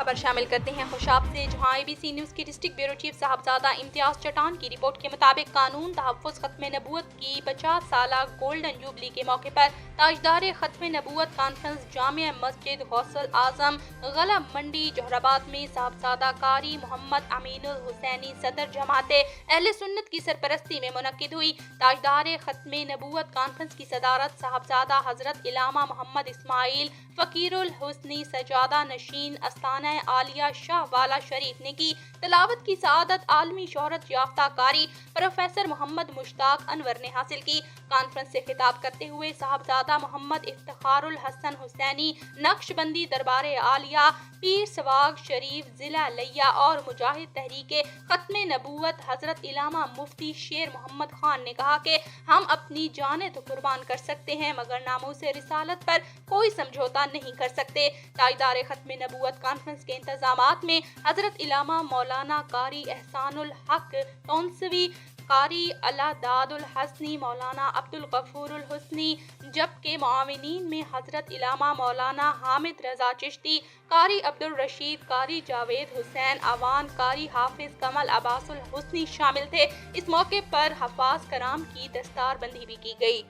खबर शामिल करते हैं खुशाब से, जहां ABC न्यूज़ की डिस्ट्रिक्ट ब्यूरो चीफ साहबजादा इम्तियाज चटान की रिपोर्ट के मुताबिक कानून तहफ़्फ़ुज़ खत्म नबूवत की 50 साला गोल्डन जुबली के मौके पर ताजदार खत्म नबूवत कॉन्फ्रेंस जामिया मस्जिद गौसल आजम गला मंडी जोहराबाद में साहबजादा कारी मोहम्मद अमीनुल हुसैनी सदर जमाते अहले सुन्नत की सरपरस्ती में मुनक्किद हुई। ताजदार खत्म नबूवत कॉन्फ्रेंस की सदारत साहबजादा हजरत इलामा मोहम्मद इस्माइल फ़कीरुल हुस्नी सजादा नशीन अस्ताना आलिया शाह वाला शरीफ ने की। तलावत की सआदत आलमी शोहरत याफ्ता कारी प्रोफेसर मोहम्मद मुश्ताक अनवर ने हासिल की। कॉन्फ्रेंस से खिताब करते हुए साहबजादा मोहम्मद इफ्तिखारुल हसन हुसैनी नक्शबंदी दरबार आलिया पीर सवाग शरीफ जिला लिया और मुजाहिद तहरीके खत्म नबूवत हजरत इलामा मुफ्ती शेर मोहम्मद खान ने कहा कि हम अपनी जानें तो कुर्बान कर सकते हैं मगर नामूसे रिसालत पर कोई समझौता नहीं कर सकते। ताजदार खत्म नबूवत कॉन्फ्रेंस के इंतजामात में हजरत इलामा मौलाना कारी एहसानुल हक तौंसवी कारी अलादादुल हसनी मौलाना अब्दुल गफूरुल हुस्नी, जबकि मुआविनीन में हजरत इलामा मौलाना हामिद रजा चिश्ती, कारी अब्दुल रशीद, कारी जावेद हुसैन अवान, कारी हाफिज कमल अब्बासुल हुस्नी शामिल थे। इस मौके पर हफाज कराम की दस्तारबंदी भी की गई।